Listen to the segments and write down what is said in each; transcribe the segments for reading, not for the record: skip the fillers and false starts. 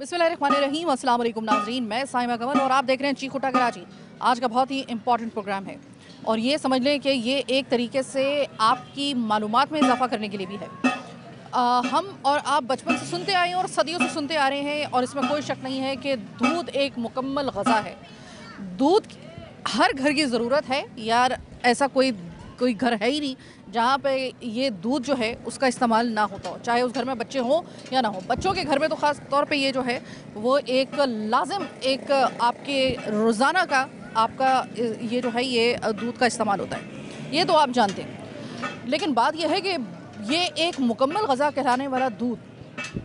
बिस्मिल्लाहिर्रहमानिर्रहीम, अस्सलाम वालेकुम नाज़रीन। मैं साइमा कमर और आप देख रहे हैं चीखुटा कराची। आज का बहुत ही इम्पॉर्टेंट प्रोग्राम है और ये समझ लें कि ये एक तरीके से आपकी मालूमात में इजाफा करने के लिए भी है। हम और आप बचपन से सुनते आए हैं और सदियों से सुनते आ रहे हैं और इसमें कोई शक नहीं है कि दूध एक मुकम्मल ग़ज़ा है। दूध हर घर की ज़रूरत है यार, ऐसा कोई घर है ही नहीं जहाँ पे ये दूध जो है उसका इस्तेमाल ना होता हो, चाहे उस घर में बच्चे हों या ना हो। बच्चों के घर में तो ख़ास तौर पे ये जो है वो एक लाजिम एक आपके रोज़ाना का आपका ये जो है ये दूध का इस्तेमाल होता है, ये तो आप जानते हैं। लेकिन बात यह है कि ये एक मुकम्मल ग़ज़ा कहलाने वाला दूध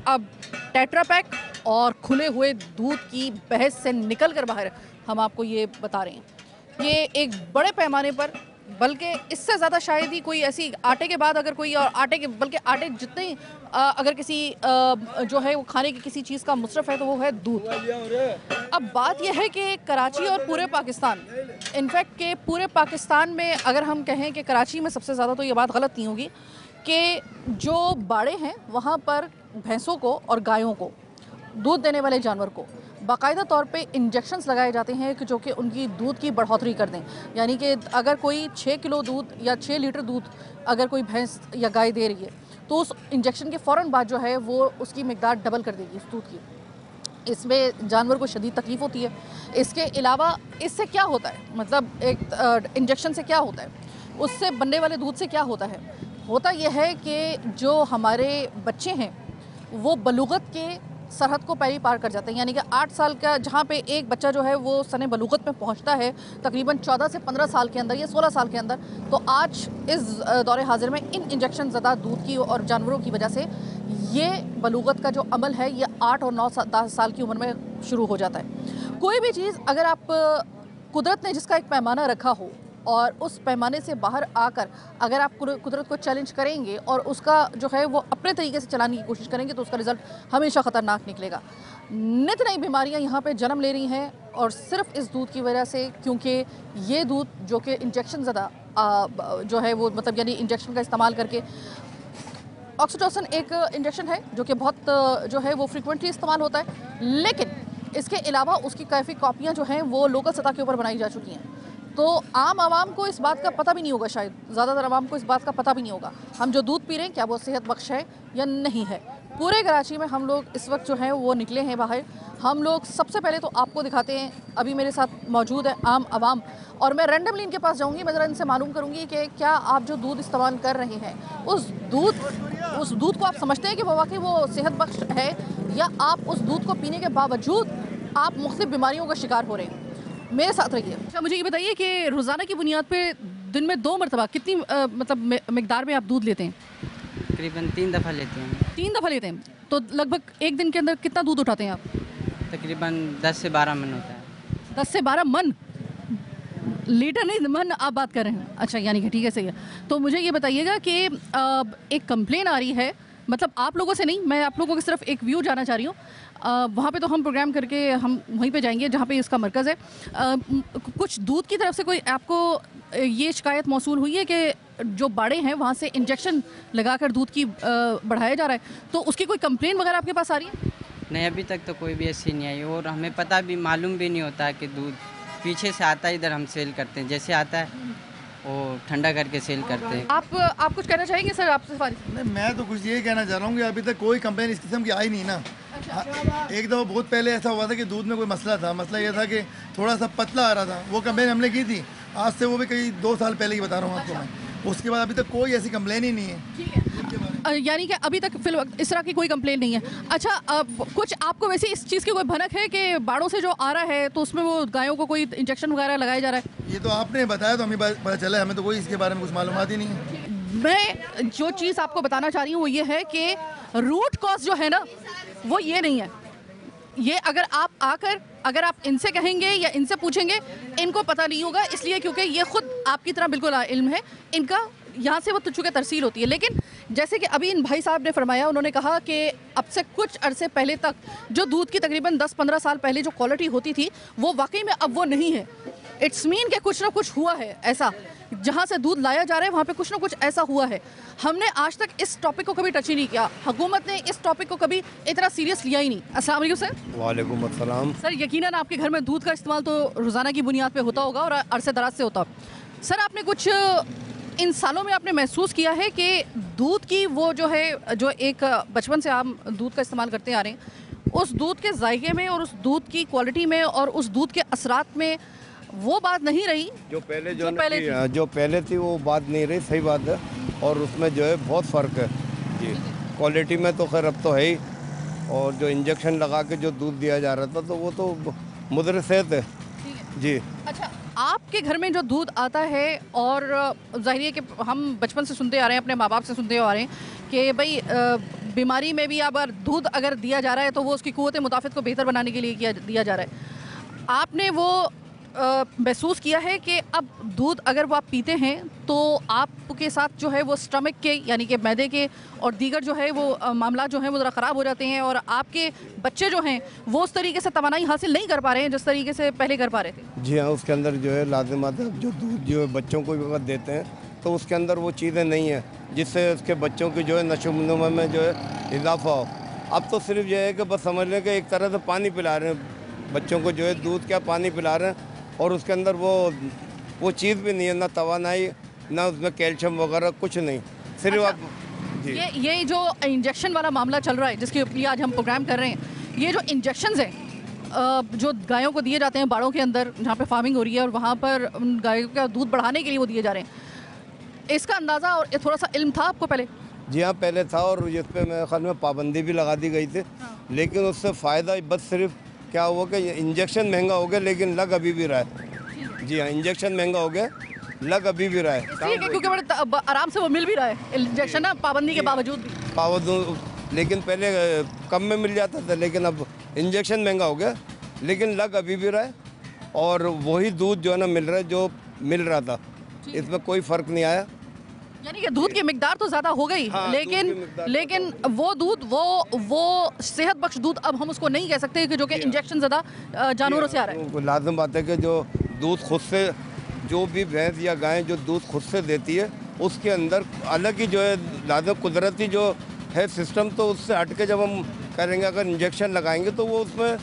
अब टेट्रा पैक और खुले हुए दूध की बहस से निकल कर बाहर हम आपको ये बता रहे हैं। ये एक बड़े पैमाने पर, बल्कि इससे ज़्यादा शायद ही कोई ऐसी आटे के बाद अगर कोई और आटे के बल्कि आटे जितने अगर किसी जो है वो खाने की किसी चीज़ का मुसरफ है तो वो है दूध। अब बात यह है कि कराची और पूरे पाकिस्तान, इनफैक्ट के पूरे पाकिस्तान में अगर हम कहें कि कराची में सबसे ज़्यादा, तो ये बात गलत नहीं होगी कि जो बाड़े हैं वहाँ पर भैंसों को और गायों को, दूध देने वाले जानवर को बाकायदा तौर पे इंजेक्शन्स लगाए जाते हैं कि जो कि उनकी दूध की बढ़ोतरी कर दें। यानी कि अगर कोई 6 किलो दूध या 6 लीटर दूध अगर कोई भैंस या गाय दे रही है तो उस इंजेक्शन के फ़ौरन बाद जो है वो उसकी मिकदार डबल कर देगी उस दूध की। इसमें जानवर को शदीद तकलीफ़ होती है। इसके अलावा इससे क्या होता है, मतलब एक इंजेक्शन से क्या होता है, उससे बनने वाले दूध से क्या होता है? होता यह है कि जो हमारे बच्चे हैं वो बलूगत के सरहद को पहले पार कर जाते हैं। यानी कि 8 साल का जहाँ पे एक बच्चा जो है वो सने बलूगत में पहुँचता है तकरीबन 14 से 15 साल के अंदर या 16 साल के अंदर, तो आज इस दौरे हाजिर में इन इंजेक्शन ज़्यादा दूध की और जानवरों की वजह से ये बलूगत का जो अमल है ये 8 और 9 10 साल की उम्र में शुरू हो जाता है। कोई भी चीज़ अगर आप कुदरत ने जिसका एक पैमाना रखा हो और उस पैमाने से बाहर आकर अगर आप कुदरत को चैलेंज करेंगे और उसका जो है वो अपने तरीके से चलाने की कोशिश करेंगे तो उसका रिज़ल्ट हमेशा ख़तरनाक निकलेगा। नित नई बीमारियां यहाँ पे जन्म ले रही हैं और सिर्फ इस दूध की वजह से, क्योंकि ये दूध जो कि इंजेक्शन ज़्यादा जो है वो मतलब यानी इंजेक्शन का इस्तेमाल करके, ऑक्सीटोसिन एक इंजेक्शन है जो कि बहुत जो है वो फ्रिक्वेंटली इस्तेमाल होता है, लेकिन इसके अलावा उसकी काफ़ी कॉपियाँ जो हैं वो लोकल सतह के ऊपर बनाई जा चुकी हैं। तो आम आवाम को इस बात का पता भी नहीं होगा, शायद ज़्यादातर आवाम को इस बात का पता भी नहीं होगा हम जो दूध पी रहे हैं क्या वो सेहत बख्श है या नहीं है। पूरे कराची में हम लोग इस वक्त जो है वो निकले हैं बाहर। हम लोग सबसे पहले तो आपको दिखाते हैं, अभी मेरे साथ मौजूद है आम आवाम और मैं रैंडमली इनके पास जाऊंगी, मैं ज़रा इनसे मालूम करूंगी कि क्या आप जो दूध इस्तेमाल कर रहे हैं उस दूध को आप समझते हैं कि वो वाकई वो सेहत बख्श है, या आप उस दूध को पीने के बावजूद आप मुख्तलिफ बीमारियों का शिकार हो रहे हैं। मेरे साथ रहिए। अच्छा, मुझे ये बताइए कि रोज़ाना की बुनियाद पे दिन में 2 मरतबा कितनी मतलब मिकदार में आप दूध लेते हैं? तकरीबन 3 दफ़ा लेते हैं। 3 दफ़ा लेते हैं, तो लगभग एक दिन के अंदर कितना दूध उठाते हैं आप? तकरीबन 10 से 12 मन होता है। 10 से 12 मन? लीटर नहीं, मन आप बात कर रहे हैं। अच्छा, यानी कि ठीक है, सही है। तो मुझे ये बताइएगा कि एक कंप्लेन आ रही है, मतलब आप लोगों से नहीं, मैं आप लोगों की सिर्फ एक व्यू जानना चाह रही हूँ। वहाँ पे तो हम प्रोग्राम करके हम वहीं पे जाएंगे जहाँ पे इसका मरकज़ है। कुछ दूध की तरफ से कोई आपको ये शिकायत मौसूल हुई है कि जो बाड़े हैं वहाँ से इंजेक्शन लगाकर दूध की बढ़ाया जा रहा है, तो उसकी कोई कंप्लेन वगैरह आपके पास आ रही है? नहीं, अभी तक तो कोई भी ऐसी नहीं आई और हमें पता भी मालूम भी नहीं होता कि दूध पीछे से आता है, इधर हम सेल करते हैं, जैसे आता है वो ठंडा करके सेल करते हैं। आप कुछ कहना चाहेंगे सर? आपसे नहीं, मैं तो कुछ ये कहना चाह रहा हूँ कि अभी तक कोई कंप्लेन इस किस्म की आई नहीं ना। एक दफ़ा बहुत पहले ऐसा हुआ था कि दूध में कोई मसला था, मसला ये था कि थोड़ा सा पतला आ रहा था, वो कंप्लेन हमने की थी। आज से वो भी कई 2 साल पहले की बता रहा हूँ आपको मैं। उसके बाद अभी तक कोई ऐसी कंप्लेन ही नहीं है। यानी कि अभी तक फिलहाल इस तरह की कोई कंप्लेन नहीं है। अच्छा, कुछ आपको वैसे इस चीज़ की कोई भनक है कि बाड़ों से जो आ रहा है तो उसमें वो गायों को कोई इंजेक्शन वगैरह लगाया जा रहा है? ये तो आपने बताया तो हमें पता चला है, हमें तो कोई इसके बारे में कुछ मालूमात ही नहीं है। मैं जो चीज़ आपको बताना चाह रही हूँ वो ये है कि रूट कॉज जो है ना वो ये नहीं है। ये अगर आप इनसे कहेंगे या इनसे पूछेंगे, इनको पता नहीं होगा, इसलिए क्योंकि ये खुद आपकी तरह बिल्कुल इल्म है इनका, यहाँ से वो चूँकि तरसील होती है। लेकिन जैसे कि अभी इन भाई साहब ने फरमाया, उन्होंने कहा कि अब से कुछ अरसे पहले तक जो दूध की तकरीबन 10-15 साल पहले जो क्वालिटी होती थी वो वाकई में अब वो नहीं है। इट्स मीन कि कुछ ना कुछ हुआ है ऐसा, जहाँ से दूध लाया जा रहा है वहाँ पे कुछ ना कुछ ऐसा हुआ है। हमने आज तक इस टॉपिक को कभी टच ही नहीं किया, हुकूमत ने इस टॉपिक को कभी इतना सीरियस लिया ही नहीं। अस्सलाम वालेकुम सर। वालेकुम अस्सलाम। सर यकीनन आपके घर में दूध का इस्तेमाल तो रोज़ाना की बुनियाद पे होता होगा और अरसे दराज से होता। सर आपने कुछ इन सालों में आपने महसूस किया है कि दूध की वो जो है, जो एक बचपन से हम दूध का इस्तेमाल करते आ रहे हैं, उस दूध के जायके में और उस दूध की क्वालिटी में और उस दूध के असरात में वो बात नहीं रही जो पहले जो पहले थी वो बात नहीं रही, सही बात है। और उसमें जो है बहुत फ़र्क है जी। क्वालिटी में तो खैर अब तो है ही, और जो इंजेक्शन लगा के जो दूध दिया जा रहा था तो वो तो मुद्र सेहत है जी। अच्छा, आपके घर में जो दूध आता है, और जाहिर है कि हम बचपन से सुनते आ रहे हैं, अपने माँ बाप से सुनते आ रहे हैं कि भाई बीमारी में भी अगर दूध अगर दिया जा रहा है तो वो उसकी क़ुव्वत मुदाफ़त को बेहतर बनाने के लिए दिया जा रहा है। आपने वो महसूस किया है कि अब दूध अगर वो आप पीते हैं तो आपके साथ जो है वो स्टमक के यानी कि मैदे के और दीगर जो है वो मामला जो हैं वो ज़रा ख़राब हो जाते हैं, और आपके बच्चे जो हैं वो उस तरीके से तवानाई हासिल नहीं कर पा रहे हैं जिस तरीके से पहले कर पा रहे थे। जी हाँ, उसके अंदर जो है लाजिमात है, जो दूध जो है बच्चों को भी अगर देते हैं तो उसके अंदर वो चीज़ें नहीं हैं जिससे उसके बच्चों की जो है नशोनुमा में जो है इजाफा हो। अब तो सिर्फ ये है कि बस समझ लें कि एक तरह से पानी पिला रहे हैं बच्चों को, जो है दूध क्या पानी पिला रहे हैं, और उसके अंदर वो चीज़ भी नहीं है, ना तवानाई ना उसमें कैल्शियम वगैरह कुछ नहीं, सिर्फ अच्छा, आप जी। ये जो इंजेक्शन वाला मामला चल रहा है जिसके लिए आज हम प्रोग्राम कर रहे हैं, ये जो इंजेक्शंस हैं जो गायों को दिए जाते हैं बाड़ों के अंदर जहाँ पे फार्मिंग हो रही है और वहाँ पर उन गायों का दूध बढ़ाने के लिए वो दिए जा रहे हैं, इसका अंदाज़ा और थोड़ा सा इल्म था आपको पहले? जी हाँ, पहले था, और इस पर मेरे ख्याल में पाबंदी भी लगा दी गई थी। लेकिन उससे फ़ायदा बस सिर्फ क्या हुआ कि इंजेक्शन महंगा हो गया, लेकिन लग अभी भी रहा है। जी हाँ, इंजेक्शन महंगा हो गया, लग अभी भी रहा है, क्योंकि बड़े आराम से वो मिल भी रहा है इंजेक्शन ना, पाबंदी के बावजूद भी। लेकिन पहले कम में मिल जाता था, लेकिन अब इंजेक्शन महंगा हो गया, लेकिन लग अभी भी रहा है, और वही दूध जो है ना मिल रहा है जो मिल रहा था, इसमें कोई फ़र्क नहीं आया। यानी कि दूध की मिकदार तो ज़्यादा हो गई, हाँ, लेकिन वो दूध वो सेहत बख्श दूध अब हम उसको नहीं कह सकते कि जो कि इंजेक्शन ज़्यादा जानवरों से आ रहा है। लाजम बात है कि जो दूध खुद से, जो भी भैंस या गाय जो दूध खुद से देती है उसके अंदर अलग ही जो है लाजम कुदरती जो है सिस्टम, तो उससे हट के जब हम करेंगे अगर इंजेक्शन लगाएंगे तो वो उसमें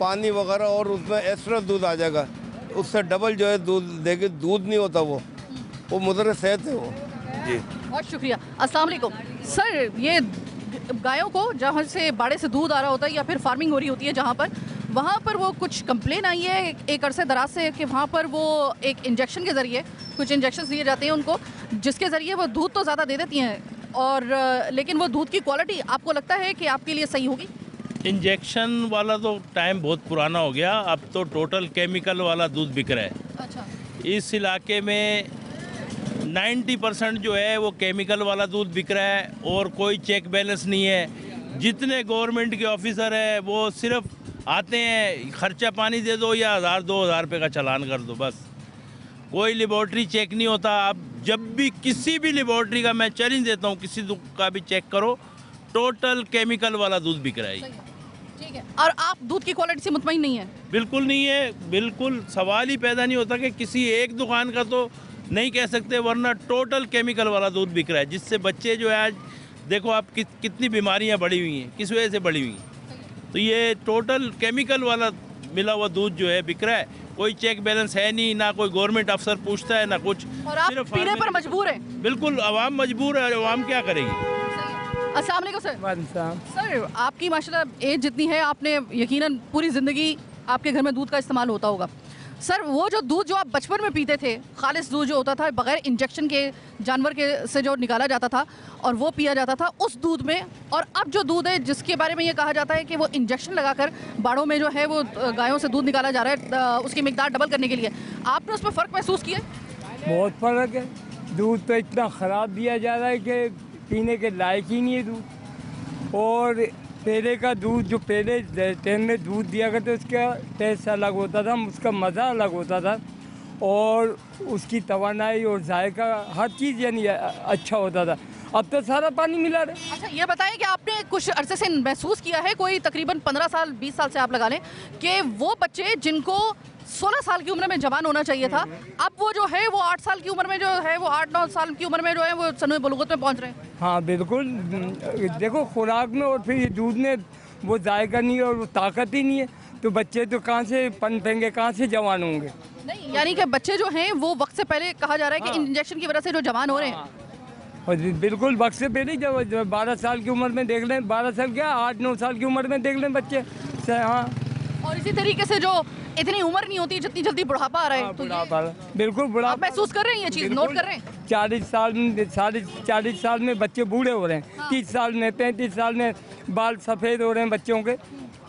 पानी वगैरह और उसमें एक्स्ट्रा दूध आ जाएगा, उससे डबल जो है दूध देगी। दूध नहीं होता वो मुद्र सेहत है वो जी। बहुत शुक्रिया। अस्सलाम वालेकुम सर, ये गायों को जहाँ से बाड़े से दूध आ रहा होता है या फिर फार्मिंग हो रही होती है जहाँ पर, वहाँ पर वो कुछ कंप्लेन आई है एक अरसे दराज से कि वहाँ पर वो एक इंजेक्शन के ज़रिए कुछ इंजेक्शन दिए जाते हैं उनको, जिसके ज़रिए वो दूध तो ज़्यादा दे देती हैं, और लेकिन वो दूध की क्वालिटी आपको लगता है कि आपके लिए सही होगी? इंजेक्शन वाला तो टाइम बहुत पुराना हो गया, अब तो टोटल केमिकल वाला दूध बिक रहा है। अच्छा, इस इलाके में 90% जो है वो केमिकल वाला दूध बिक रहा है, और कोई चेक बैलेंस नहीं है। जितने गवर्नमेंट के ऑफिसर हैं वो सिर्फ आते हैं, खर्चा पानी दे दो या 1000-2000 रुपये का चालान कर दो, बस। कोई लेबॉर्ट्री चेक नहीं होता। अब जब भी किसी भी लेबॉर्ट्री का मैं चैलेंज देता हूँ, किसी का भी चेक करो, टोटल केमिकल वाला दूध बिक रहा है। ठीक है। और आप दूध की क्वालिटी से मुतमईन नहीं है? बिल्कुल नहीं है, बिल्कुल सवाल ही पैदा नहीं होता कि किसी एक दुकान का तो नहीं कह सकते, वरना टोटल केमिकल वाला दूध बिक रहा है, जिससे बच्चे जो है आज देखो आप कितनी बीमारियां बढ़ी हुई हैं, किस वजह से बढ़ी हुई हैं। तो ये टोटल केमिकल वाला मिला हुआ दूध जो है बिक रहा है, कोई चेक बैलेंस है नहीं, ना कोई गवर्नमेंट अफसर पूछता है ना कुछ। और आप पीने पर मजबूर हैं? बिल्कुल, आवाम मजबूर है, आवाम क्या करेगी। अस्सलाम वालेकुम सर। सर आपकी माशाल्लाह एज जितनी है, आपने यकीनन पूरी ज़िंदगी आपके घर में दूध का इस्तेमाल होता होगा। सर वो जो दूध जो आप बचपन में पीते थे, खालिस दूध जो होता था बग़ैर इंजेक्शन के जानवर के से जो निकाला जाता था और वो पिया जाता था, उस दूध में और अब जो दूध है जिसके बारे में ये कहा जाता है कि वो इंजेक्शन लगाकर बाड़ों में जो है वो गायों से दूध निकाला जा रहा है उसकी मिकदार डबल करने के लिए, आपने उसमें फ़र्क महसूस किया? बहुत फ़र्क है। दूध तो इतना ख़राब दिया जा रहा है कि पीने के लायक ही नहीं है दूध। और पहले का दूध जो पहले टाइम में दूध दिया करते उसका टेस्ट अलग होता था, उसका मज़ा अलग होता था। और उसकी तवानाई और जायका हर चीज़ यानी अच्छा होता था। अब तो सारा पानी मिला रहे। अच्छा, ये बताएं कि आपने कुछ अरसे से महसूस किया है, कोई तकरीबन 15 साल 20 साल से आप लगा लें, कि वो बच्चे जिनको 16 साल की उम्र में जवान होना चाहिए था, अब वो जो है वो 8 साल की उम्र में जो है वो 8-9 साल की उम्र में जो है वो सनूए बलूगत में पहुंच रहे हैं। हाँ बिल्कुल, देखो खुराक में और फिर ये दूध में वो जायका नहीं है और वो ताकत ही नहीं है, तो बच्चे तो कहाँ से पनपेंगे, कहाँ से जवान होंगे। नहीं, यानी कि बच्चे जो हैं वो वक्त से पहले कहा जा रहा है कि इंजेक्शन की वजह से जो जवान हो रहे हैं। और बिल्कुल वक्त से पहले जब 12 साल की उम्र में देख लें, 12 साल क्या 8-9 साल की उम्र में देख लें बच्चे। हाँ, और इसी तरीके से जो इतनी उम्र नहीं होती जितनी जल्दी बुढ़ापा आ रहा है, तो बुढ़ापा बिल्कुल आप बुढ़ापा महसूस कर रहे हैं, ये चीज़ नोट कर रहे हैं। 40 साल में बच्चे बूढ़े हो रहे हैं, 30 साल में 35 साल में बाल सफ़ेद हो रहे हैं बच्चों के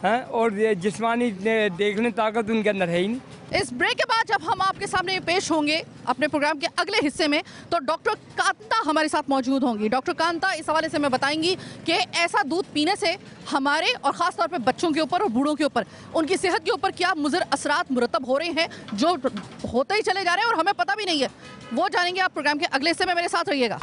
हैं, और ये जिस्मानी देखने ताकत उनके अंदर है ही नहीं। इस ब्रेक के बाद जब हम आपके सामने पेश होंगे अपने प्रोग्राम के अगले हिस्से में, तो डॉक्टर कांता हमारे साथ मौजूद होंगी। डॉक्टर कांता इस हवाले से हमें बताएंगी कि ऐसा दूध पीने से हमारे और ख़ास तौर पे बच्चों के ऊपर और बूढ़ों के ऊपर, उनकी सेहत के ऊपर क्या मुज़र असरात मुरतब हो रहे हैं, जो होते ही चले जा रहे हैं और हमें पता भी नहीं है। वो जानेंगे आप प्रोग्राम के अगले हिस्से में, मेरे साथ रहिएगा।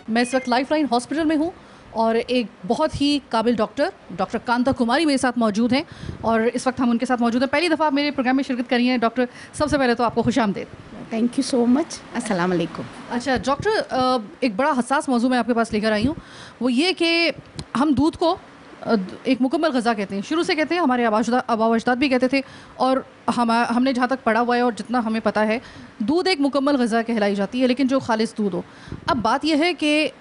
मैं इस वक्त लाइफलाइन हॉस्पिटल में हूँ और एक बहुत ही काबिल डॉक्टर कांता कुमारी मेरे साथ मौजूद हैं, और इस वक्त हम उनके साथ मौजूद हैं। पहली दफ़ा आप मेरे प्रोग्राम में शिरकत करी हैं डॉक्टर, सबसे पहले तो आपको खुशामदीद। Thank you so much. अस्सलाम वालेकुम। अच्छा डॉक्टर, एक बड़ा हसास मौजू मैं आपके पास लेकर आई हूँ, वो ये कि हम दूध को एक मुकम्मल ग़ज़ा कहते हैं, शुरू से कहते हैं, हमारे आबा अजदाद भी कहते थे, और हमने जहाँ तक पढ़ा हुआ है और जितना हमें पता है, दूध एक मुकम्मल ग़ज़ा कहलाई जाती है, लेकिन जो खालिस दूध हो। अब बात यह है कि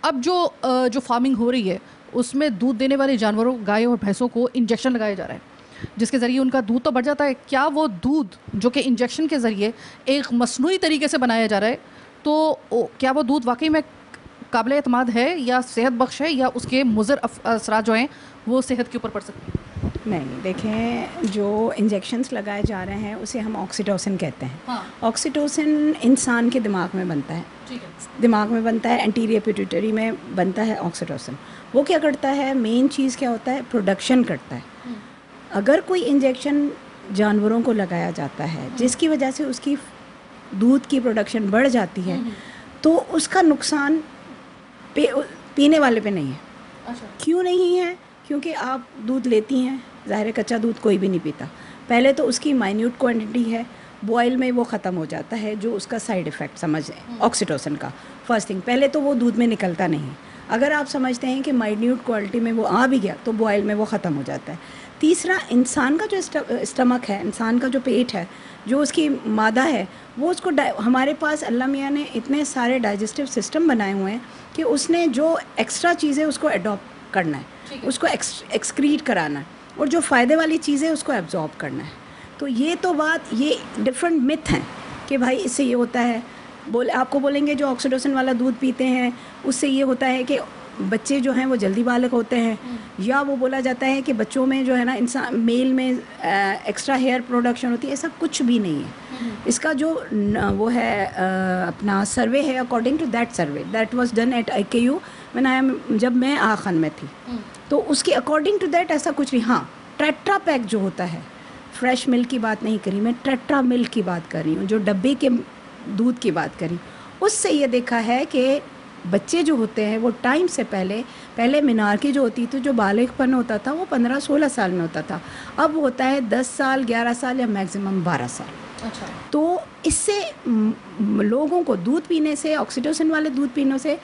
अब जो फार्मिंग हो रही है उसमें दूध देने वाले जानवरों, गाय और भैंसों को इंजेक्शन लगाया जा रहा है, जिसके ज़रिए उनका दूध तो बढ़ जाता है। क्या वो दूध जो कि इंजेक्शन के ज़रिए एक मसनूई तरीके से बनाया जा रहा है, तो क्या वो दूध वाकई में काबिल एतमाद है या सेहत बख्श है, या उसके मुज़र असरात जो हैं वो सेहत के ऊपर पड़ सकते हैं? नहीं, देखें, जो इंजेक्शंस लगाए जा रहे हैं उसे हम ऑक्सीटोसिन कहते हैं। हाँ। ऑक्सीटोसिन इंसान के दिमाग में बनता है, ठीक है। दिमाग में बनता है, एंटीरियर पिट्यूटरी में बनता है ऑक्सीटोसिन। वो क्या करता है, मेन चीज़ क्या होता है, प्रोडक्शन करता है। अगर कोई इंजेक्शन जानवरों को लगाया जाता है जिसकी वजह से उसकी दूध की प्रोडक्शन बढ़ जाती है, तो उसका नुकसान पीने वाले पे नहीं है। अच्छा। क्यों नहीं है? क्योंकि आप दूध लेती हैं, ज़ाहिर है कच्चा दूध कोई भी नहीं पीता। पहले तो उसकी माइन्यूट क्वांटिटी है, बॉयल में वो ख़त्म हो जाता है, जो उसका साइड इफ़ेक्ट समझें ऑक्सीटोसिन का। फर्स्ट थिंग, पहले तो वो दूध में निकलता नहीं। अगर आप समझते हैं कि माइन्यूट क्वालिटी में वो आ भी गया तो बॉयल में वो ख़त्म हो जाता है। तीसरा, इंसान का जो स्टमक है, इंसान का जो पेट है, जो उसकी मादा है, वो उसको हमारे पास अल्लाह मियाँ ने इतने सारे डाइजेस्टिव सिस्टम बनाए हुए हैं कि उसने जो एक्स्ट्रा चीज़ें उसको अडॉप्ट करना है, उसको एक्सक्रीट कराना है, और जो फ़ायदे वाली चीज़ें उसको एब्जॉर्ब करना है। तो ये तो बात, ये डिफरेंट मिथ हैं कि भाई इससे ये होता है। आपको बोलेंगे जो ऑक्सीटोसिन वाला दूध पीते हैं उससे ये होता है कि बच्चे जो हैं वो जल्दी बालग होते हैं, या वो बोला जाता है कि बच्चों में जो है ना, इंसान मेल में एक्स्ट्रा हेयर प्रोडक्शन होती है। ऐसा कुछ भी नहीं है। इसका जो वो है अपना सर्वे है, according to that survey that was done at IKU when I am, जब मैं आखन में थी, तो उसके अकॉर्डिंग टू दैट ऐसा कुछ नहीं। हाँ, टेट्रा पैक जो होता है, फ्रेश मिल्क की बात नहीं करी मैं, टेट्रा मिल्क की बात कर रही हूँ, जो डब्बे के दूध की बात करी, उससे ये देखा है कि बच्चे जो होते हैं वो टाइम से पहले मिनारकी जो होती थी, जो बालिगपन होता था वो 15-16 साल में होता था, अब होता है 10 साल, 11 साल या मैक्सिमम 12 साल। अच्छा। तो इससे लोगों को दूध पीने से, ऑक्सीटोसिन वाले दूध पीने से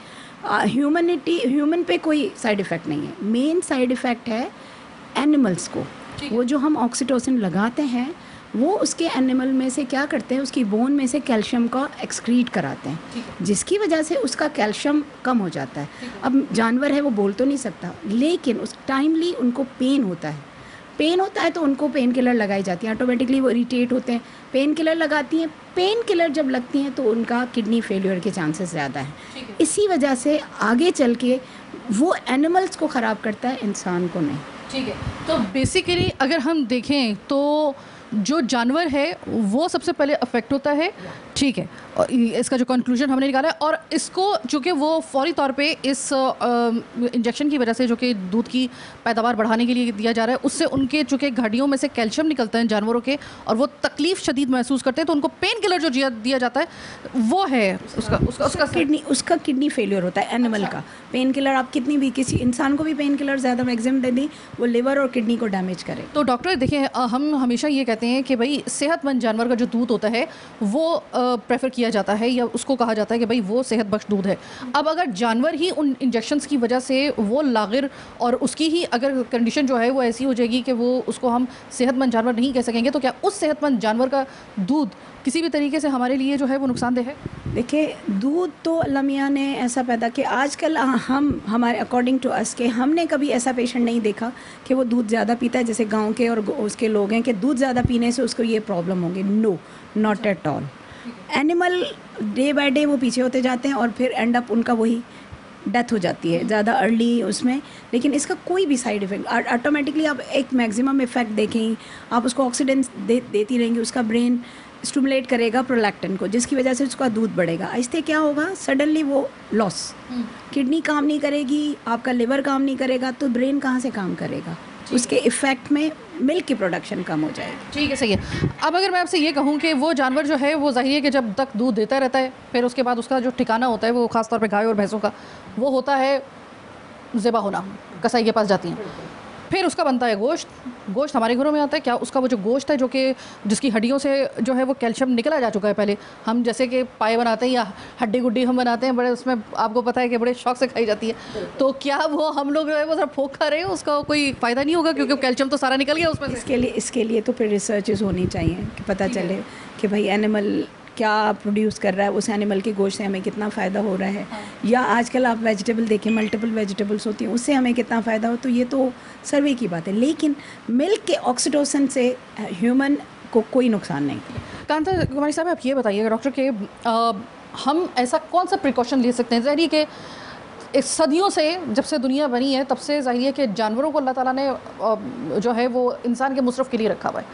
ह्यूमन पे कोई साइड इफ़ेक्ट नहीं है। मेन साइड इफ़ेक्ट है एनिमल्स को। वो जो हम ऑक्सीटोसिन लगाते हैं वो उसके एनिमल में से क्या करते हैं, उसकी बोन में से कैल्शियम का एक्सक्रीट कराते हैं, जिसकी वजह से उसका कैल्शियम कम हो जाता है। अब जानवर है वो बोल तो नहीं सकता, लेकिन उस टाइमली उनको पेन होता है, पेन होता है तो उनको पेन किलर लगाई जाती है, ऑटोमेटिकली वो इरिटेट होते हैं, पेन किलर लगाती हैं। पेन किलर जब लगती हैं तो उनका किडनी फेलियर के चांसेस ज़्यादा हैं। इसी वजह से आगे चल के वो एनिमल्स को ख़राब करता है, इंसान को नहीं। ठीक है, तो बेसिकली अगर हम देखें तो जो जानवर है वो सबसे पहले अफेक्ट होता है, ठीक है, और इसका जो कंक्लूजन हमने निकाला है। और इसको चूँकि वो फौरी तौर पे इस इंजेक्शन की वजह से जो कि दूध की पैदावार बढ़ाने के लिए दिया जा रहा है, उससे उनके चूँकि हड्डियों में से कैल्शियम निकलता है जानवरों के, और वो तकलीफ़ शदीद महसूस करते हैं, तो उनको पेन किलर जो दिया जाता है वो है उसका किडनी फेलियर होता है एनिमल का। पेन किलर आप कितनी भी, किसी इंसान को भी पेन किलर ज़्यादा मैक्सिमम दे दी, वो लिवर और किडनी को डैमेज करे। तो डॉक्टर देखिए, हम हमेशा ये कहते हैं कि भाई सेहतमंद जानवर का जो दूध होता है वो प्रेफर किया जाता है, या उसको कहा जाता है कि भाई वो सेहत बख्श दूध है। अब अगर जानवर ही उन इंजेक्शंस की वजह से वो लागिर, और उसकी ही अगर कंडीशन जो है वो ऐसी हो जाएगी कि वो उसको हम सेहतमंद जानवर नहीं कह सकेंगे, तो क्या उस सेहतमंद जानवर का दूध किसी भी तरीके से हमारे लिए जो है वो नुकसानदेह है? देखिए, दूध तो अल्लाह मियाँ ने ऐसा पैदा कि आजकल हम हमारे अकॉर्डिंग टू अस के हमने कभी ऐसा पेशेंट नहीं देखा कि वो दूध ज़्यादा पीता है, जैसे गांव के और उसके लोग हैं कि दूध ज़्यादा पीने से उसको ये प्रॉब्लम होगी। No, not at all. Animal day by day वो पीछे होते जाते हैं और फिर एंड अप उनका वही डेथ हो जाती है ज़्यादा अर्ली उसमें। लेकिन इसका कोई भी साइड इफ़ेक्ट, ऑटोमेटिकली आप एक मैक्सिमम इफ़ेक्ट देखें, आप उसको ऑक्सीडेंस देती रहेंगी, उसका ब्रेन स्टिमुलेट करेगा प्रोलैक्टिन को, जिसकी वजह से उसका दूध बढ़ेगा। इससे क्या होगा, सडनली वो लॉस, किडनी काम नहीं करेगी, आपका लिवर काम नहीं करेगा, तो ब्रेन कहाँ से काम करेगा, उसके इफ़ेक्ट में मिल्क की प्रोडक्शन कम हो जाएगी। ठीक है, सही है। अब अगर मैं आपसे ये कहूँ कि वो जानवर जो है वो ज़ाहिर है कि जब तक दूध देता रहता है, फिर उसके बाद उसका जो ठिकाना होता है वो ख़ास तौर पे गाय और भैंसों का वो होता है ज़िबा होना, कसाई के पास जाती हैं, फिर उसका बनता है गोश्त हमारे घरों में आता है। क्या उसका वो जो गोश्त है जो कि जिसकी हड्डियों से जो है वो कैल्शियम निकला जा चुका है, पहले हम जैसे कि पाए बनाते हैं या हड्डी गुड्डी हम बनाते हैं, बड़े उसमें आपको पता है कि बड़े शौक से खाई जाती है, तो क्या वो हम लोग जो है वो सब फोक खा रहे हैं, उसका कोई फ़ायदा नहीं होगा क्योंकि कैल्शियम तो सारा निकल गया उसमें से? इसके लिए तो फिर रिसर्चेस होनी चाहिए कि पता चले कि भाई एनिमल क्या प्रोड्यूस कर रहा है, उस एनिमल के गोश्त से हमें कितना फ़ायदा हो रहा है। या आजकल आप वेजिटेबल देखें, मल्टीपल वेजिटेबल्स होती हैं, उससे हमें कितना फ़ायदा हो, तो ये तो सर्वे की बात है। लेकिन मिल्क के ऑक्सीटोसिन से ह्यूमन को कोई नुकसान नहीं। कांता कुमारी साहब, आप ये बताइएगा डॉक्टर के हम ऐसा कौन सा प्रिकॉशन ले सकते हैं? ज़ाहिर कि इस सदियों से जब से दुनिया बनी है तब से ज़ाहिर है कि जानवरों को अल्लाह ताला ने जो है वो इंसान के मुसरफ़ के लिए रखा हुआ है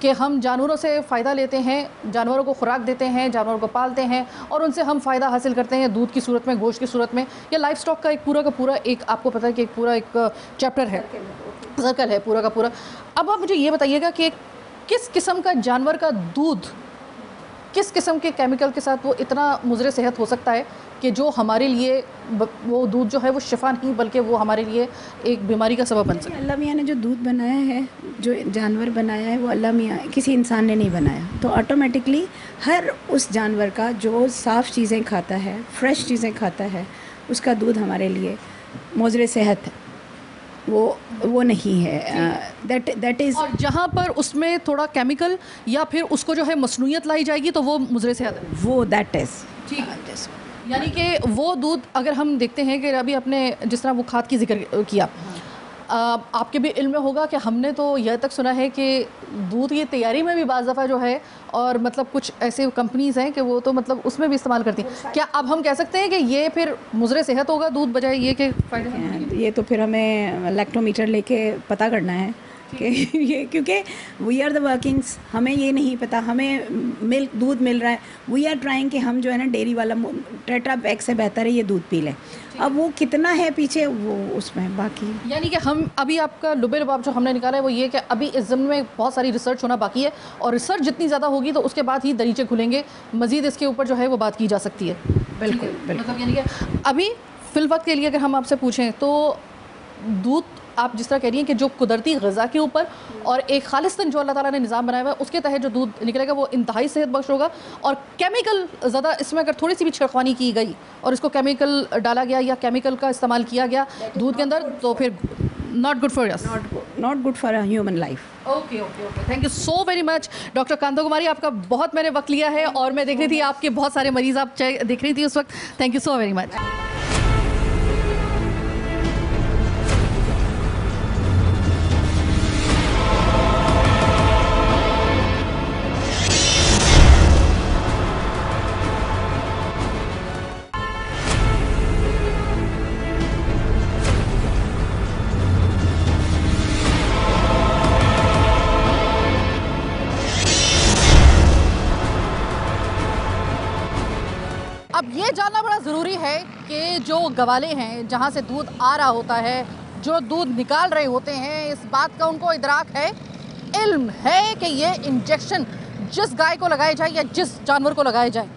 कि हम जानवरों से फ़ायदा लेते हैं, जानवरों को खुराक देते हैं, जानवरों को पालते हैं और उनसे हम फ़ायदा हासिल करते हैं दूध की सूरत में, गोश्त की सूरत में, या लाइफ स्टॉक का एक पूरा का पूरा एक आपको पता है कि एक पूरा एक चैप्टर है, सर्कल है पूरा का पूरा। अब आप मुझे ये बताइएगा कि किस किस्म का जानवर का दूध किस किस्म के केमिकल के साथ वो इतना मुज़र सेहत हो सकता है कि जो हमारे लिए वो दूध जो है वो शिफा नहीं बल्कि वो हमारे लिए एक बीमारी का सबब बन सकता है? अल्लाह मियाँ ने जो दूध बनाया है, जो जानवर बनाया है, वो अल्लाह मियाँ किसी इंसान ने नहीं बनाया। तो ऑटोमेटिकली हर उस जानवर का जो साफ़ चीज़ें खाता है, फ्रेश चीज़ें खाता है, उसका दूध हमारे लिए मुज़र सेहत है, वो नहीं है। That is. और जहाँ पर उसमें थोड़ा केमिकल या फिर उसको जो है मसनूइयत लाई जाएगी तो वो मुज़र सेहत है, वो दैट इज़। ठीक है, यानी कि वो दूध अगर हम देखते हैं कि अभी आपने जिस तरह वो खाद की जिक्र किया, आपके भी इल्म में होगा कि हमने तो यह तक सुना है कि दूध की तैयारी में भी बाज़ दफ़ा जो है और मतलब कुछ ऐसे कंपनीज़ हैं कि वो तो मतलब उसमें भी इस्तेमाल करती हैं। क्या अब हम कह सकते हैं कि ये फिर मुज़र सेहत होगा दूध बजाय ये कि फ़ायदे? ये तो फिर हमें लैक्टोमीटर लेके पता करना है कि ये, क्योंकि वी आर द वर्किंग्स, हमें ये नहीं पता, हमें मिल्क दूध मिल रहा है, वी आर ट्राइंग कि हम जो है ना डेयरी वाला टेट्रा पैक से बेहतर है ये दूध पी लें। अब वो कितना है पीछे वो उसमें बाकी, यानी कि हम अभी आपका लुबे लुबाब जो हमने निकाला है वो ये कि अभी इस ज़मीन में बहुत सारी रिसर्च होना बाकी है और रिसर्च जितनी ज़्यादा होगी तो उसके बाद ही दरीचे खुलेंगे, मज़ीद इसके ऊपर जो है वो बात की जा सकती है। बिल्कुल मतलब यानी कि अभी फ़िल वक्त के लिए अगर हम आपसे पूछें तो दूध आप जिस तरह कह रही हैं कि जो कुदरती ग़िज़ा के ऊपर और एक खालिस्तन जो अल्लाह ताला ने निज़ाम बनाया हुआ है उसके तहत जो दूध निकलेगा वो इंतहाई सेहत बख्श होगा, और केमिकल ज़्यादा इसमें अगर थोड़ी सी भी छिड़खानी की गई और इसको केमिकल डाला गया या केमिकल का इस्तेमाल किया गया दूध के अंदर तो फिर not good for us, not good for human life. Okay, thank you so very much doctor Kanta Kumari, आपका बहुत मैंने वक्त लिया है और मैं देख रही थी आपके बहुत सारे मरीज़ आप देख रही थी उस वक्त। Thank you so very much. अब ये जानना बड़ा ज़रूरी है कि जो गवाले हैं, जहाँ से दूध आ रहा होता है, जो दूध निकाल रहे होते हैं, इस बात का उनको इदराक है, इल्म है कि ये इंजेक्शन जिस गाय को लगाया जाए या जिस जानवर को लगाया जाए,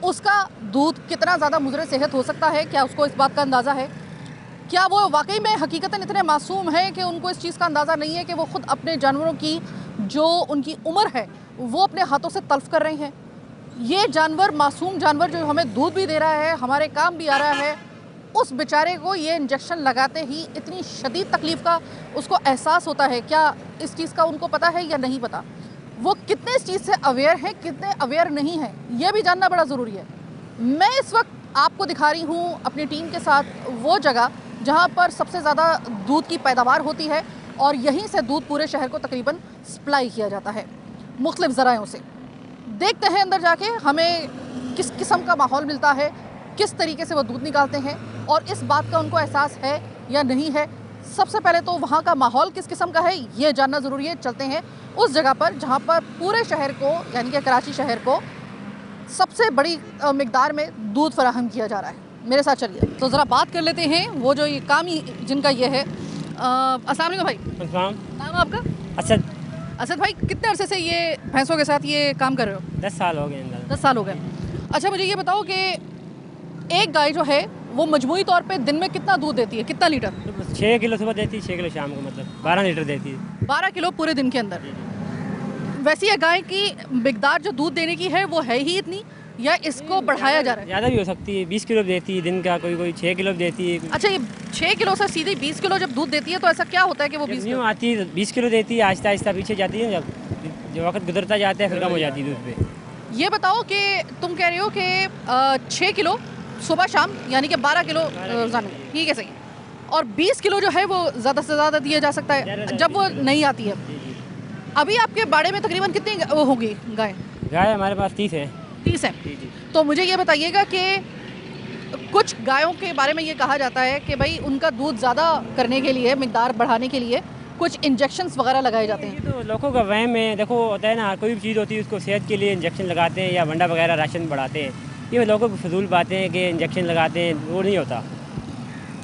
उसका दूध कितना ज़्यादा मुज़र सेहत हो सकता है, क्या उसको इस बात का अंदाज़ा है? क्या वो वाकई में हकीकतन इतने मासूम हैं कि उनको इस चीज़ का अंदाज़ा नहीं है कि वो ख़ुद अपने जानवरों की जो उनकी उम्र है वो अपने हाथों से तल्फ़ कर रहे हैं? ये जानवर, मासूम जानवर जो हमें दूध भी दे रहा है, हमारे काम भी आ रहा है, उस बेचारे को ये इंजेक्शन लगाते ही इतनी शदीद तकलीफ़ का उसको एहसास होता है। क्या इस चीज़ का उनको पता है या नहीं पता? वो कितने इस चीज़ से अवेयर हैं, कितने अवेयर नहीं हैं, ये भी जानना बड़ा ज़रूरी है। मैं इस वक्त आपको दिखा रही हूँ अपनी टीम के साथ वो जगह जहाँ पर सबसे ज़्यादा दूध की पैदावार होती है और यहीं से दूध पूरे शहर को तकरीबन सप्लाई किया जाता है मुख्तलिफ ज़रायों से। देखते हैं अंदर जाके हमें किस किस्म का माहौल मिलता है, किस तरीके से वो दूध निकालते हैं और इस बात का उनको एहसास है या नहीं है। सबसे पहले तो वहाँ का माहौल किस किस्म का है ये जानना ज़रूरी है। चलते हैं उस जगह पर जहाँ पर पूरे शहर को, यानी कि कराची शहर को सबसे बड़ी मिकदार में दूध फराहम किया जा रहा है। मेरे साथ चलिए तो ज़रा बात कर लेते हैं वो जो ये काम ही जिनका ये है। अस्सलाम वालेकुम भाई। नाम आपका? असद। असद भाई, कितने अरसे से ये भैंसों के साथ ये काम कर रहे हो? 10 साल हो गए। 10 साल हो गए। अच्छा, मुझे ये बताओ कि एक गाय जो है वो मजमूई तौर पे दिन में कितना दूध देती है, कितना लीटर? 6 किलो सुबह देती है, 6 किलो शाम को, मतलब 12 लीटर देती है। 12 किलो पूरे दिन के अंदर। वैसे ये गाय की मिकदार जो दूध देने की है वो है ही इतनी या इसको बढ़ाया जा रहा है? ज़्यादा भी हो सकती है, 20 किलो देती है दिन का, कोई 6 किलो देती है। अच्छा, ये 6 किलो से सीधे 20 किलो जब दूध देती है तो ऐसा क्या होता है कि वो 20 किलो आती है 20 किलो देती है, आहिस्ता आहिस्ता पीछे जाती है, जब जो वक्त गुजरता जाता है फिर कम हो जाती है दूध पे। ये बताओ कि तुम कह रहे हो कि 6 किलो सुबह शाम यानी कि 12 किलो रोजाना, ठीक है सही, और 20 किलो जो है वो ज़्यादा से ज़्यादा दिया जा सकता है जब वो नहीं आती है। अभी आपके बाड़े में तकरीबन कितनी वो होगी गाय? गाय हमारे पास 30 है। 30 है। तो मुझे ये बताइएगा कि कुछ गायों के बारे में ये कहा जाता है कि भाई उनका दूध ज़्यादा करने के लिए, मिकदार बढ़ाने के लिए कुछ इंजेक्शंस वगैरह लगाए जाते हैं। ये तो लोगों का वहम है। देखो होता है ना, कोई भी चीज़ होती है उसको सेहत के लिए इंजेक्शन लगाते हैं या वंडा वगैरह राशन बढ़ाते हैं। ये लोगों को फजूल बातें हैं कि इंजेक्शन लगाते हैं, वो नहीं होता,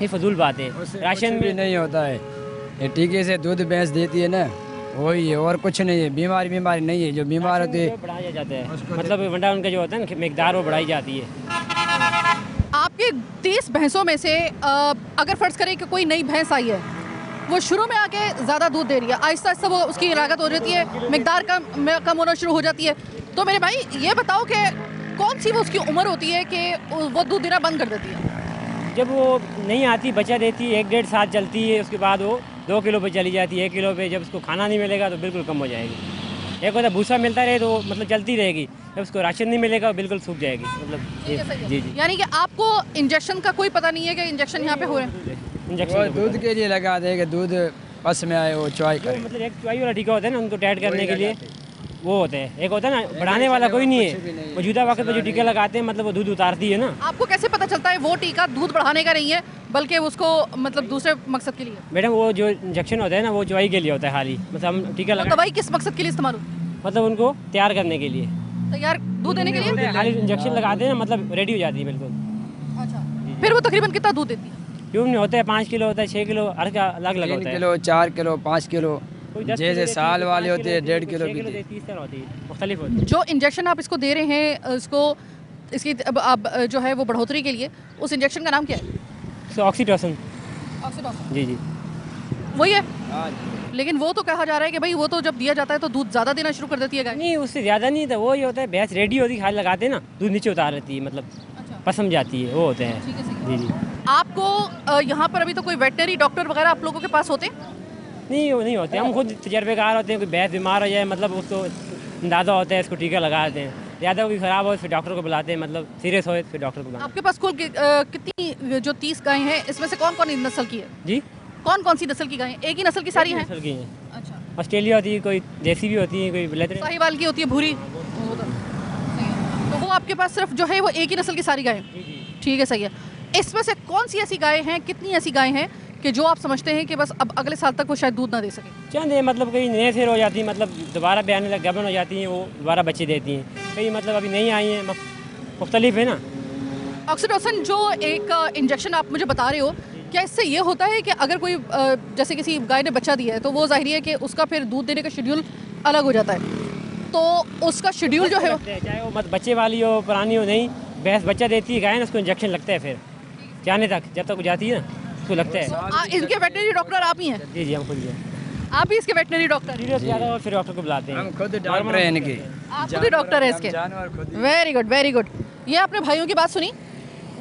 ये फजूल बातें। राशन भी नहीं होता है, ये टीके से दूध भैंस देती है ना, वही है और कुछ नहीं है। बीमारी नहीं है, जो बीमार होते हैं बढ़ाया जाता है, मतलब वंडा उनका जो होता है ना मिकदार वो बढ़ाई जाती है। आपके 30 भैंसों में से अगर फ़र्ज़ करें कि कोई नई भैंस आई है, वो शुरू में आके ज़्यादा दूध दे रही है, आहिस्ता आहिस्ता वो उसकी लागत हो जाती है, मिकदार कम होना शुरू हो जाती है, तो मेरे भाई ये बताओ कि कौन सी वो उसकी उम्र होती है कि वो दूध देना बंद कर देती है? जब वो नहीं आती, बच्चा देती है, 1-1.5 साल चलती है, उसके बाद वो 2 किलो पे चली जाती है, 1 किलो पे। जब उसको खाना नहीं मिलेगा तो बिल्कुल कम हो जाएगी। एक होता भूसा मिलता रहे तो मतलब चलती रहेगी, जब उसको राशन नहीं मिलेगा वो बिल्कुल सूख जाएगी। मतलब जी। यानी कि आपको इंजेक्शन का कोई पता नहीं है कि इंजेक्शन यहाँ पे हो रहे हैं? इंजेक्शन दूध के लिए लगा देगा, दूध बस में आए वो चॉई करे। मतलब एक चॉई वाला टीका होता है ना, उनको टाइट करने के लिए वो होते हैं। एक होता है ना बढ़ाने वाला, कोई नहीं है। मौजूदा वक्त पर जो टीका लगाते हैं मतलब वो दूध उतारती है ना। आपको कैसे पता चलता है वो टीका दूध बढ़ाने का नहीं है बल्कि उसको मतलब दूसरे मकसद के लिए? मैडम वो जो इंजेक्शन होता है ना वो चॉई के लिए होता है खाली, मतलब हम टीका लगा। दवाई किस मकसद के लिए इस्तेमाल होती है? मतलब उनको तैयार करने के लिए, तैयार दूध देने के लिए खाली इंजेक्शन लगाते हैं ना, मतलब रेडी हो जाती है बिल्कुल। अच्छा, फिर वो तकरीबन कितना दूध देती है? क्यों नहीं होता है, 5 किलो होता है, 6 किलो, हर का अलग अलग 3 होता है। किलो, 4 किलो, 5 किलो, जैसे साल वाले होते हैं 1.5 किलो भी देती है, होती है, मुख्तलिफ होती है। जो इंजेक्शन आप इसको दे रहे हैं, इसकी अब जो है वो बढ़ोतरी के लिए, उस इंजेक्शन का नाम क्या है? ऑक्सीटोसिन। जी। वही है। लेकिन वो तो कहा जा रहा है कि भाई वो तो जब दिया जाता है तो दूध ज़्यादा देना शुरू कर देती है गाय। नहीं, उससे ज़्यादा नहीं था, वो ये होता है भैंस रेडी होती है, खाली लगाते हैं ना, दूध नीचे उतार लेती है, मतलब पसम जाती है, वो होते हैं। जी। आपको यहाँ पर अभी तो कोई वेटनरी डॉक्टर वगैरह आप लोगों के पास होते हैं? नहीं, वो नहीं होते, हम खुद तजर्बेकार होते हैं। कोई भैंस बीमार हो जाए मतलब उसको अंदाज़ा होता है, इसको टीका लगा देते हैं। ज़्यादा कोई ख़राब हो फिर डॉक्टर को बुलाते हैं, मतलब सीरियस हो फिर डॉक्टर को बुलाते हैं। आपके पास कुल कितनी जो 30 गायें हैं इसमें से कौन कौन नस्ल की है? जी, कौन कौन सी नस्ल की गायें? एक ही नस्ल की सारी हैं? नस्ल की हैं। अच्छा, ऑस्ट्रेलिया होती है, कोई देसी भी होती है, कोई ब्लेड साहिवाल की होती है, भूरी। तो वो आपके पास सिर्फ जो है वो एक ही नस्ल की सारी गायें? ठीक है, सही है। इसमें से कौन सी ऐसी गायें हैं, कितनी ऐसी गायें हैं कि जो आप समझते हैं कि बस अब अगले साल तक वो शायद दूध ना दे सके? चंद है, मतलब कई नए फिर हो जाती है, मतलब दोबारा ब्याने लग गबन हो जाती हैं, वो दोबारा बच्चे देती हैं। कई मतलब अभी नहीं आई हैं, मुख्तलिफ है ना। ऑक्सीटोसिन जो एक इंजेक्शन आप मुझे बता रहे हो, क्या इससे ये होता है कि अगर कोई जैसे किसी गाय ने बच्चा दिया है तो वो जाहिर है कि उसका फिर दूध देने का शेड्यूल अलग हो जाता है, तो उसका शेड्यूल जो है चाहे वो मत बच्चे वाली हो पुरानी हो, नहीं भैंस बच्चा देती है गाय ना, उसको इंजेक्शन लगता है फिर जाने तक, जब तक वो जाती है ना उसको लगता है। इनके वेटनरी डॉक्टर आप ही हैं? जी जी हम खुद ही आप भी इसके वेटनरी डॉक्टर? सीरियस ज़्यादा हो फिर डॉक्टर को बुलाते हैं। हम खुद डॉक्टर हैं इनके। आप खुद ही डॉक्टर है इसके? Very good very good. ये आपने भाइयों की बात सुनी,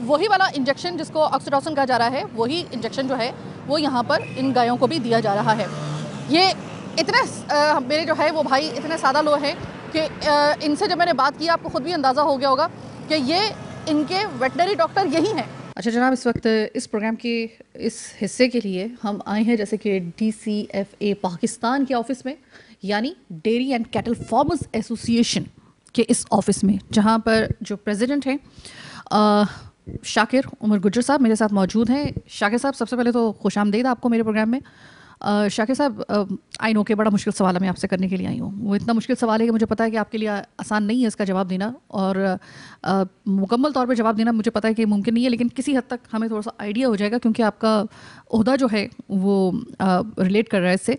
वही वाला इंजेक्शन जिसको ऑक्सीटोसिन कहा जा रहा है, वही इंजेक्शन जो है वो यहाँ पर इन गायों को भी दिया जा रहा है। ये इतने मेरे जो है वो भाई इतने सादा लोग हैं कि इनसे जब मैंने बात की आपको खुद भी अंदाज़ा हो गया होगा कि ये इनके वेटनरी डॉक्टर यही हैं। अच्छा जनाब, इस वक्त इस प्रोग्राम के इस हिस्से के लिए हम आए हैं जैसे कि DCFA पाकिस्तान के ऑफिस में, यानी dairy and cattle farmers association के इस ऑफिस में, जहाँ पर जो प्रेसिडेंट हैं शाकिर उमर गुज्जर साहब मेरे साथ मौजूद हैं। शाकिर साहब, सबसे पहले तो खुश आमदीद आपको मेरे प्रोग्राम में। शाकिर साहब, आई नो के बड़ा मुश्किल सवाल मैं आपसे करने के लिए आई हूँ। वो इतना मुश्किल सवाल है कि मुझे पता है कि आपके लिए आसान नहीं है इसका जवाब देना, और मुकम्मल तौर पे जवाब देना मुझे पता है कि मुमकिन नहीं है, लेकिन किसी हद तक हमें थोड़ा सा आइडिया हो जाएगा क्योंकि आपका ओहदा जो है वो रिलेट कर रहा है इससे।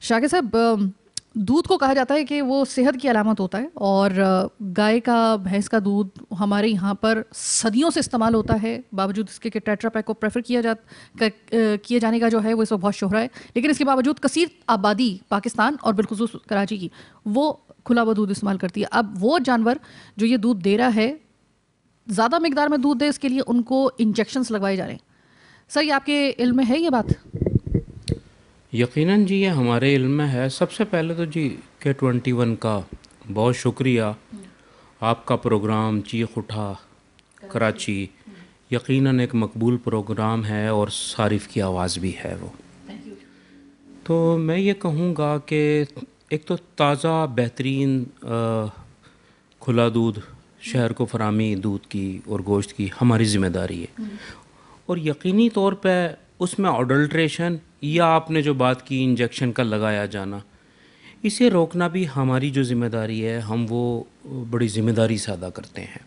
शाकिर साहब, दूध को कहा जाता है कि वो सेहत की अलामत होता है, और गाय का, भैंस का दूध हमारे यहाँ पर सदियों से इस्तेमाल होता है, बावजूद इसके कि टेट्रा पैक को प्रेफर किए जाने का जो है वो इस वक्त बहुत शोहरा है, लेकिन इसके बावजूद कसीर आबादी पाकिस्तान और बिलखुसूस कराची की वो खुला हुआ दूध इस्तेमाल करती है। अब वो जानवर जो ये दूध दे रहा है, ज़्यादा मिकदार में दूध दे, इसके लिए उनको इंजेक्शन्स लगवाए जा रहे हैं। सर, ये आपके इल्म में है ये बात? यकीनन जी, ये हमारे इल्म में है। सबसे पहले तो जी K21 का बहुत शुक्रिया। आपका प्रोग्राम चीख उठा कराची यकीनन एक मकबूल प्रोग्राम है और सारिफ की आवाज़ भी है वो। तो मैं ये कहूँगा कि एक तो ताज़ा बेहतरीन खुला दूध शहर को फरामी दूध की और गोश्त की हमारी ज़िम्मेदारी है, और यकीनी तौर पे उसमें अडल्ट्रेशन या आपने जो बात की इंजेक्शन का लगाया जाना, इसे रोकना भी हमारी जो ज़िम्मेदारी है, हम वो बड़ी ज़िम्मेदारी से अदा करते हैं।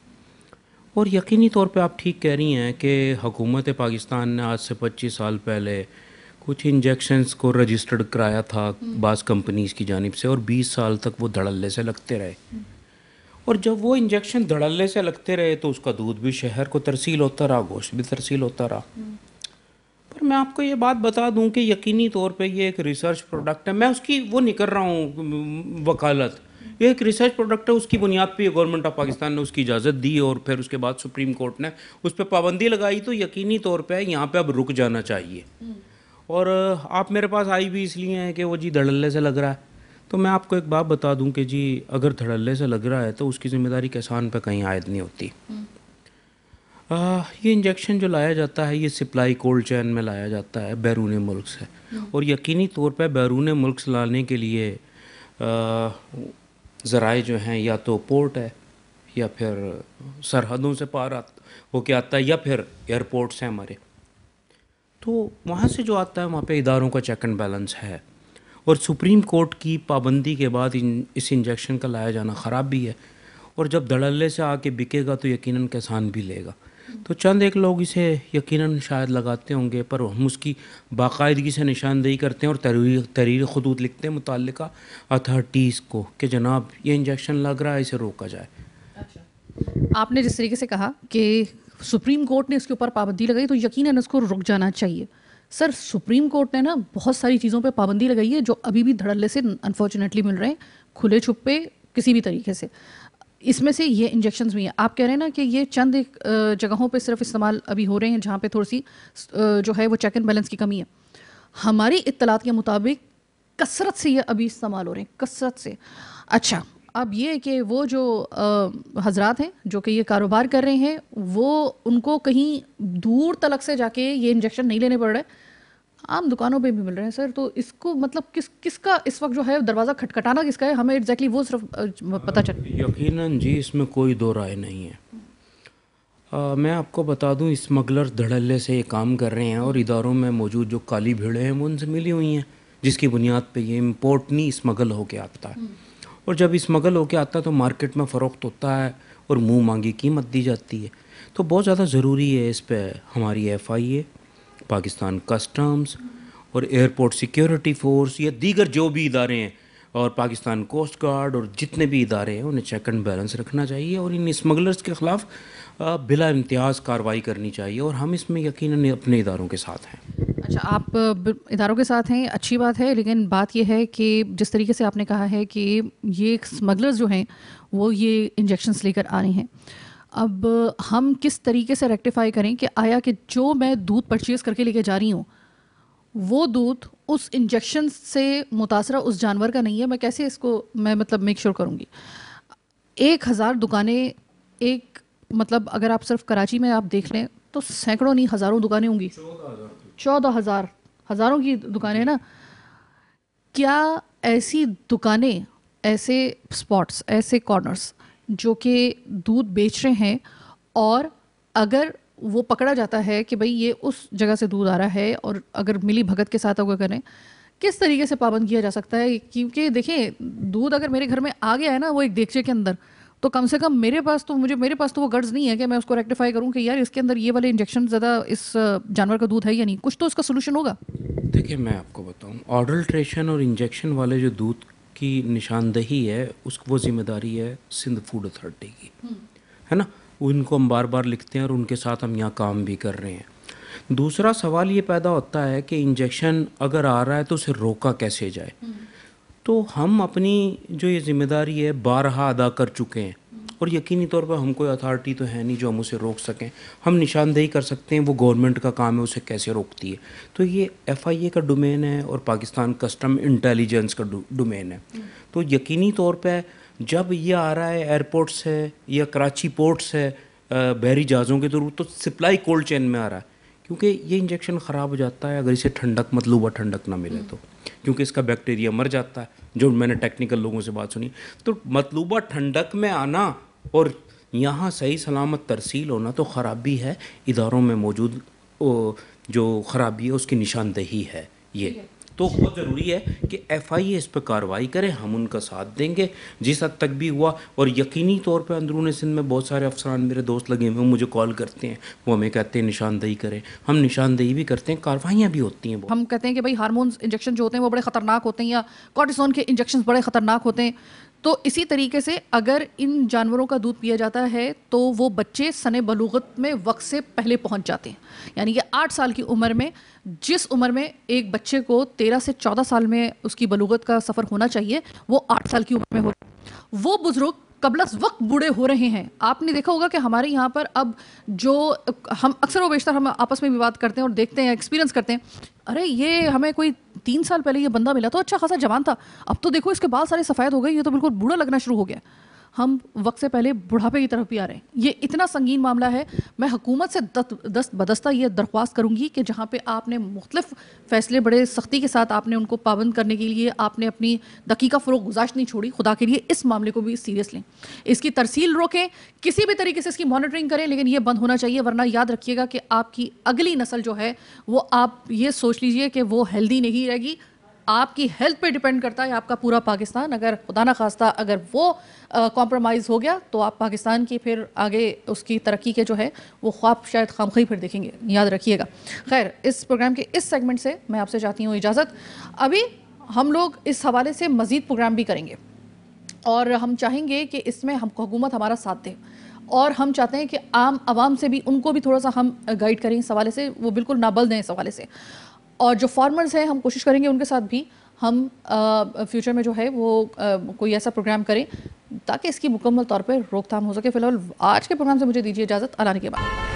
और यकीनी तौर पे आप ठीक कह रही हैं कि हुकूमत पाकिस्तान ने आज से 25 साल पहले कुछ इंजेक्शन्स को रजिस्टर्ड कराया था बाज़ कंपनीज़ की जानिब से, और 20 साल तक वो धड़ल्ले से लगते रहे। और जब वो इंजेक्शन धड़ल्ले से लगते रहे तो उसका दूध भी शहर को तरसील होता रहा, गोश्त भी तरसील होता रहा। पर मैं आपको ये बात बता दूं कि यकीनी तौर पे ये एक रिसर्च प्रोडक्ट है। मैं उसकी वो नहीं कर रहा हूँ वकालत, ये एक रिसर्च प्रोडक्ट है। उसकी बुनियाद पे गवर्नमेंट ऑफ पाकिस्तान ने उसकी इजाज़त दी और फिर उसके बाद सुप्रीम कोर्ट ने उस पर पाबंदी लगाई, तो यकीनी तौर पे यहाँ पे अब रुक जाना चाहिए। और आप मेरे पास आई भी इसलिए हैं कि वो जी धड़ल्ले से लग रहा है। तो मैं आपको एक बात बता दूं कि जी अगर धड़ल्ले से लग रहा है तो उसकी ज़िम्मेदारी किसान पे कहीं आयद नहीं होती। ये इंजेक्शन जो लाया जाता है ये सप्लाई कोल्ड चैन में लाया जाता है बैरून मुल्क से, और यकीनी तौर पर बैरून मुल्क से लाने के लिए ज़राए जो हैं या तो पोर्ट है या फिर सरहदों से पार होके आता है या फिर एयरपोर्ट्स हैं हमारे, तो वहाँ से जो आता है वहाँ पे इदारों का चेक एंड बैलेंस है। और सुप्रीम कोर्ट की पाबंदी के बाद इस इंजेक्शन का लाया जाना ख़राब भी है, और जब धड़ल्ले से आके बिकेगा तो यकीनन किसान भी लेगा। तो चंद एक लोग इसे यकीनन शायद लगाते होंगे, पर हम उसकी बाकायदगी से निशानदेही करते हैं और तहरीर खुतूत लिखते हैं मुतल्लिका अथॉरिटीज़ को कि जनाब ये इंजेक्शन लग रहा है, इसे रोका जाए। अच्छा, आपने जिस तरीके से कहा कि सुप्रीम कोर्ट ने इसके ऊपर पाबंदी लगाई तो यकीनन इसको रुक जाना चाहिए। सर, सुप्रीम कोर्ट ने ना बहुत सारी चीज़ों पे पाबंदी लगाई है जो अभी भी धड़ल्ले से अनफॉर्चुनेटली मिल रहे हैं, खुले छुपे किसी भी तरीके से। इसमें से ये इंजेक्शन्स भी हैं। आप कह रहे हैं ना कि ये चंद एक जगहों पे सिर्फ इस्तेमाल अभी हो रहे हैं जहाँ पे थोड़ी सी जो है वो चेक एंड बैलेंस की कमी है। हमारी इत्तलात के मुताबिक कसरत से ये अभी इस्तेमाल हो रहे हैं, कसरत से। अच्छा, अब ये कि वो जो हजरात हैं जो कि ये कारोबार कर रहे हैं, वो उनको कहीं दूर तलक से जाके ये इंजेक्शन नहीं लेने पड़ रहे, आम दुकानों पे भी मिल रहे हैं। सर, तो इसको मतलब किसका इस वक्त जो है दरवाज़ा खटखटाना किसका है, हमें एग्जैक्टली वो सिर्फ पता चल। यकीनन जी इसमें कोई दो राय नहीं है। मैं आपको बता दूं स्मगलर धड़ल्ले से ये काम कर रहे हैं, और इदारों में मौजूद जो काली भीड़ें हैं वो उनसे मिली हुई हैं, जिसकी बुनियाद पे ये इम्पोर्ट नहीं स्मगल होके आता है। और जब स्मगल होके आता है तो मार्केट में फ़रोख्त होता है और मुंह मांगी कीमत दी जाती है। तो बहुत ज़्यादा ज़रूरी है इस पे हमारी FIA, पाकिस्तान कस्टम्स और एयरपोर्ट सिक्योरिटी फोर्स या दीगर जो भी इदारे हैं और पाकिस्तान कोस्ट गार्ड और जितने भी इदारे हैं उन्हें चेक एंड बैलेंस रखना चाहिए और इन स्मगलर्स के ख़िलाफ़ बिला इम्तियाज़ कार्रवाई करनी चाहिए और हम इसमें यकीनन अपने इदारों के साथ हैं। अच्छा, आप इदारों के साथ हैं, अच्छी बात है, लेकिन बात यह है कि जिस तरीके से आपने कहा है कि ये स्मगलर्स जो हैं वो ये इंजेक्शन्स लेकर आ रहे हैं, अब हम किस तरीके से रेक्टिफाई करें कि आया कि जो मैं दूध परचेज़ करके लेके जा रही हूँ वो दूध उस इंजेक्शन से मुतासरा उस जानवर का नहीं है। मैं कैसे इसको मैं मतलब मेक श्योर करूँगी? 1000 दुकानें, एक मतलब अगर आप सिर्फ कराची में आप देख लें तो सैकड़ों नहीं हज़ारों दुकानें होंगी, 14,000 हज़ारों की दुकानें ना। क्या ऐसी दुकानें, ऐसे स्पॉट्स, ऐसे कॉर्नर्स जो कि दूध बेच रहे हैं और अगर वो पकड़ा जाता है कि भाई ये उस जगह से दूध आ रहा है और अगर मिली भगत के साथ अगर करें, किस तरीके से पाबंद किया जा सकता है? क्योंकि देखिए, दूध अगर मेरे घर में आ गया है ना वो एक देगचे के अंदर, तो कम से कम मेरे पास तो वो गर्ज नहीं है कि मैं उसको रेक्टिफाई करूं कि यार इसके अंदर ये वाले इंजेक्शन ज़्यादा इस जानवर का दूध है या नहीं। कुछ तो इसका सोल्यूशन होगा। देखिए, मैं आपको बताऊं, अडल्ट्रेशन और इंजेक्शन वाले जो दूध की निशानदही है वो जिम्मेदारी है सिंध फूड अथॉरिटी की, है ना। उनको हम बार बार लिखते हैं और उनके साथ हम यहाँ काम भी कर रहे हैं। दूसरा सवाल ये पैदा होता है कि इंजेक्शन अगर आ रहा है तो उसे रोका कैसे जाए। तो हम अपनी जो ये जिम्मेदारी है बारहा अदा कर चुके हैं और यकीनी तौर पर हम कोई अथॉरिटी तो है नहीं जो हम उसे रोक सकें। हम निशानदेही कर सकते हैं, वो गवर्नमेंट का काम है, उसे कैसे रोकती है। तो ये FIA का डोमेन है और पाकिस्तान कस्टम इंटेलिजेंस का डोमेन है। तो यकीनी तौर पर जब ये आ रहा है एयरपोर्ट से या कराची पोर्ट से बहरी जहाज़ों के थ्रू, तो सप्लाई कोल्ड चेन में आ रहा है, क्योंकि ये इंजेक्शन ख़राब हो जाता है अगर इसे ठंडक, मतलूबा ठंडक ना मिले तो, क्योंकि इसका बैक्टीरिया मर जाता है, जो मैंने टेक्निकल लोगों से बात सुनी। तो मतलूबा ठंडक में आना और यहाँ सही सलामत तरसील होना तो ख़राबी है, इदारों में मौजूद जो ख़राबी है उसकी निशानदही है। ये तो बहुत ज़रूरी है कि FIA इस पर कार्रवाई करे, हम उनका साथ देंगे जिस हद तक भी हुआ। और यकीनी तौर पे अंदरून सिंध में बहुत सारे अफसरान मेरे दोस्त लगे हुए, मुझे कॉल करते हैं, वो हमें कहते हैं निशानदेही करें, हम निशानदेही भी करते हैं, कार्रवाइयाँ भी होती हैं। हम कहते हैं कि भाई हार्मोन्स इंजेक्शन जो होते हैं वो बड़े ख़तरनाक होते हैं या कॉर्टिसोन के इंजेक्शन बड़े ख़तरनाक होते हैं। तो इसी तरीके से अगर इन जानवरों का दूध पिया जाता है तो वो बच्चे सने बलूगत में वक्त से पहले पहुंच जाते हैं। यानी कि 8 साल की उम्र में, जिस उम्र में एक बच्चे को 13 से 14 साल में उसकी बलूगत का सफ़र होना चाहिए, वो 8 साल की उम्र में हो। वो बुजुर्ग कबलस वक्त बूढ़े हो रहे हैं। आपने देखा होगा कि हमारे यहाँ पर अब जो हम अक्सर व बेशतर हम आपस में भी बात करते हैं और देखते हैं, एक्सपीरियंस करते हैं, अरे ये हमें कोई 3 साल पहले ये बंदा मिला तो अच्छा खासा जवान था, अब तो देखो इसके बाल सारे सफ़ेद हो गए, ये तो बिल्कुल बूढ़ा लगना शुरू हो गया। हम वक्त से पहले बुढ़ापे की तरफ भी आ रहे हैं। ये इतना संगीन मामला है। मैं हुकूमत से दस्त बदस्ता ये दरख्वास्त करूँगी कि जहाँ पे आपने मुख्तलिफ फ़ैसले बड़े सख्ती के साथ आपने उनको पाबंद करने के लिए आपने अपनी दकीका फ़रोग़ गुज़ारिश नहीं छोड़ी, खुदा के लिए इस मामले को भी सीरियस लें, इसकी तरसील रोकें, किसी भी तरीके से इसकी मॉनिटरिंग करें, लेकिन ये बंद होना चाहिए। वरना याद रखिएगा कि आपकी अगली नस्ल जो है वो, आप ये सोच लीजिए कि वो हेल्दी नहीं रहेगी। आपकी हेल्थ पे डिपेंड करता है आपका पूरा पाकिस्तान। अगर खुदा ना खास्ता अगर वो कॉम्प्रोमाइज़ हो गया तो आप पाकिस्तान की फिर आगे उसकी तरक्की के जो है वो ख्वाब शायद खामखी फिर देखेंगे, याद रखिएगा। खैर, इस प्रोग्राम के इस सेगमेंट से मैं आपसे चाहती हूँ इजाज़त। अभी हम लोग इस हवाले से मज़ीद प्रोग्राम भी करेंगे और हम चाहेंगे कि इसमें हम हुकूमत हमारा साथ दे और हम चाहते हैं कि आम आवाम से भी, उनको भी थोड़ा सा हम गाइड करें इस हवाले से, वो बिल्कुल नाबल्द हैं इस हवाले से। और जो फार्मर्स हैं हम कोशिश करेंगे उनके साथ भी हम फ्यूचर में जो है वो कोई ऐसा प्रोग्राम करें ताकि इसकी मुकम्मल तौर पर रोकथाम हो सके। फ़िलहाल आज के प्रोग्राम से मुझे दीजिए इजाज़त। अल्लाह के बाद।